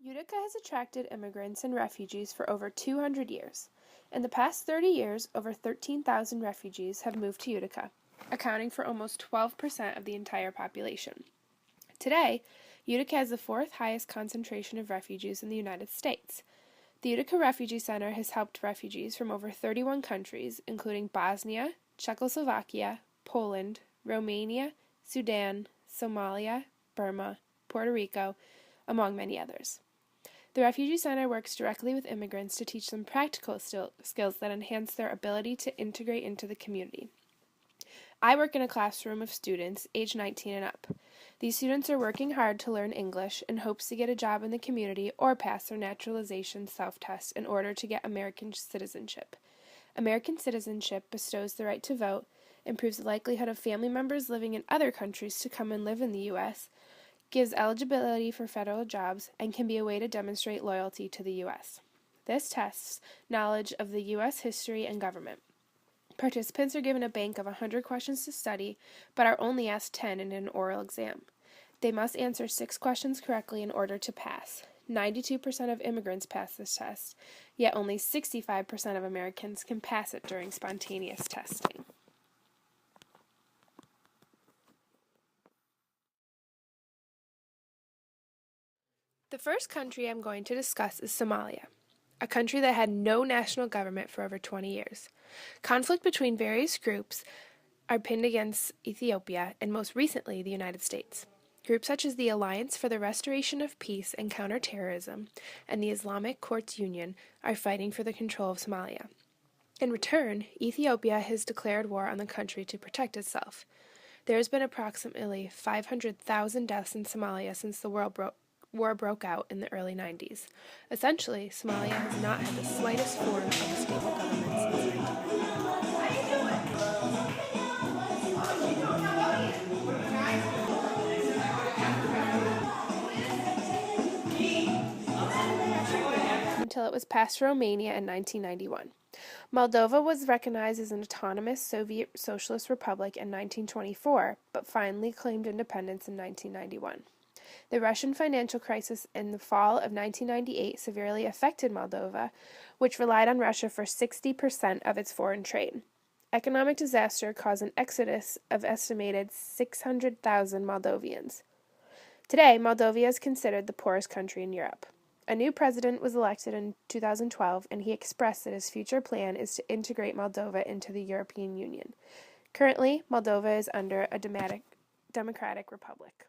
Utica has attracted immigrants and refugees for over 200 years. In the past 30 years, over 13,000 refugees have moved to Utica, accounting for almost 12% of the entire population. Today, Utica has the fourth highest concentration of refugees in the United States. The Utica Refugee Center has helped refugees from over 31 countries, including Bosnia, Czechoslovakia, Poland, Romania, Sudan, Somalia, Burma, Puerto Rico, among many others. The Refugee Center works directly with immigrants to teach them practical skills that enhance their ability to integrate into the community. I work in a classroom of students aged 19 and up. These students are working hard to learn English in hopes to get a job in the community or pass their naturalization self-test in order to get American citizenship. American citizenship bestows the right to vote, improves the likelihood of family members living in other countries to come and live in the U.S., gives eligibility for federal jobs, and can be a way to demonstrate loyalty to the U.S. This tests knowledge of the U.S. history and government. Participants are given a bank of 100 questions to study, but are only asked 10 in an oral exam. They must answer 6 questions correctly in order to pass. 92% of immigrants pass this test, yet only 65% of Americans can pass it during spontaneous testing. The first country I'm going to discuss is Somalia, a country that had no national government for over 20 years. Conflict between various groups are pinned against Ethiopia and most recently the United States. Groups such as the Alliance for the Restoration of Peace and Counterterrorism and the Islamic Courts Union are fighting for the control of Somalia. In return, Ethiopia has declared war on the country to protect itself. There has been approximately 500,000 deaths in Somalia since the war broke out in the early 90s. Essentially, Somalia has not had the slightest form of a stable government since 1990 until it was passed to Romania in 1991. Moldova was recognized as an autonomous Soviet Socialist republic in 1924, but finally claimed independence in 1991. The Russian financial crisis in the fall of 1998 severely affected Moldova, which relied on Russia for 60% of its foreign trade. Economic disaster caused an exodus of estimated 600,000 Moldovians. Today, Moldova is considered the poorest country in Europe. A new president was elected in 2012, and he expressed that his future plan is to integrate Moldova into the European Union. Currently, Moldova is under a democratic republic.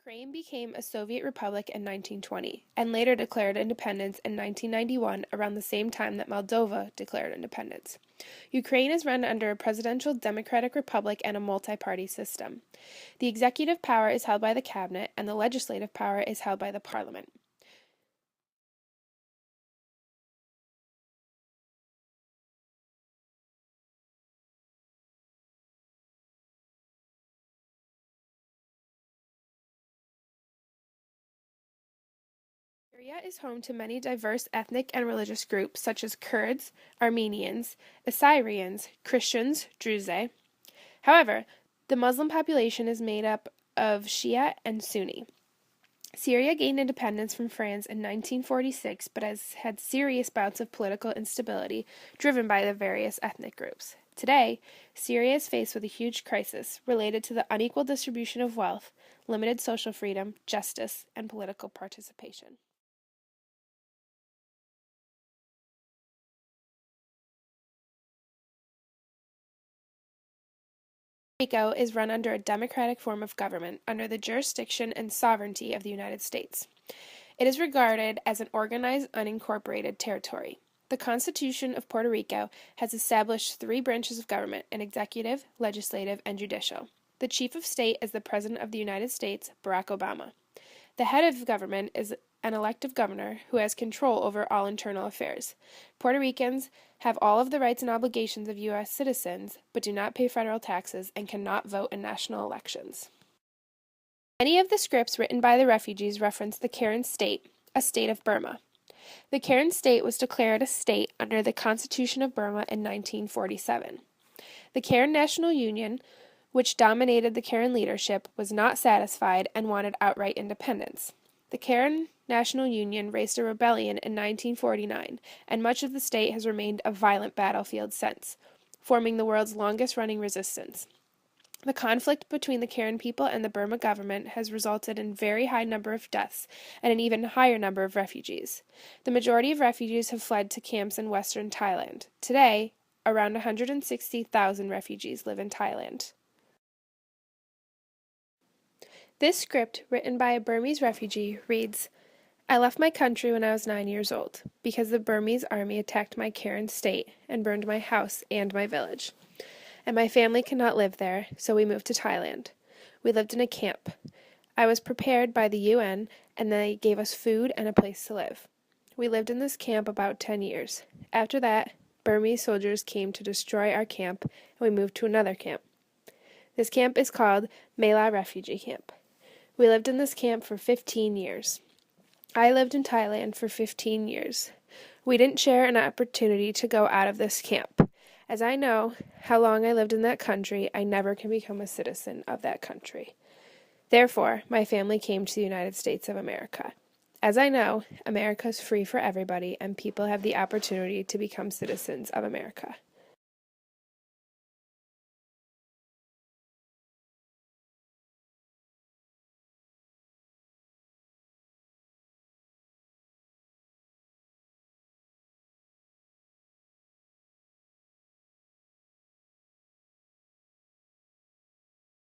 Ukraine became a Soviet republic in 1920 and later declared independence in 1991 around the same time that Moldova declared independence. Ukraine is run under a presidential democratic republic and a multi-party system. The executive power is held by the cabinet and the legislative power is held by the parliament. Syria is home to many diverse ethnic and religious groups such as Kurds, Armenians, Assyrians, Christians, Druze. However, the Muslim population is made up of Shia and Sunni. Syria gained independence from France in 1946 but has had serious bouts of political instability driven by the various ethnic groups. Today, Syria is faced with a huge crisis related to the unequal distribution of wealth, limited social freedom, justice, and political participation. Puerto Rico is run under a democratic form of government under the jurisdiction and sovereignty of the United States. It is regarded as an organized, unincorporated territory. The Constitution of Puerto Rico has established 3 branches of government: an executive, legislative, and judicial. The chief of state is the President of the United States, Barack Obama. The head of government is an elective governor who has control over all internal affairs. Puerto Ricans have all of the rights and obligations of U.S. citizens, but do not pay federal taxes and cannot vote in national elections. Many of the scripts written by the refugees reference the Karen State, a state of Burma. The Karen State was declared a state under the Constitution of Burma in 1947. The Karen National Union, which dominated the Karen leadership, was not satisfied and wanted outright independence. The Karen National Union raised a rebellion in 1949, and much of the state has remained a violent battlefield since, forming the world's longest-running resistance. The conflict between the Karen people and the Burma government has resulted in a very high number of deaths and an even higher number of refugees. The majority of refugees have fled to camps in western Thailand. Today, around 160,000 refugees live in Thailand. This script, written by a Burmese refugee, reads, I left my country when I was 9 years old, because the Burmese army attacked my Karen state and burned my house and my village. And my family could not live there, so we moved to Thailand. We lived in a camp. I was prepared by the UN, and they gave us food and a place to live. We lived in this camp about 10 years. After that, Burmese soldiers came to destroy our camp, and we moved to another camp. This camp is called Mela Refugee Camp. We lived in this camp for 15 years. I lived in Thailand for 15 years. We didn't share an opportunity to go out of this camp. As I know how long I lived in that country, I never can become a citizen of that country. Therefore, my family came to the United States of America. As I know, America is free for everybody, and people have the opportunity to become citizens of America.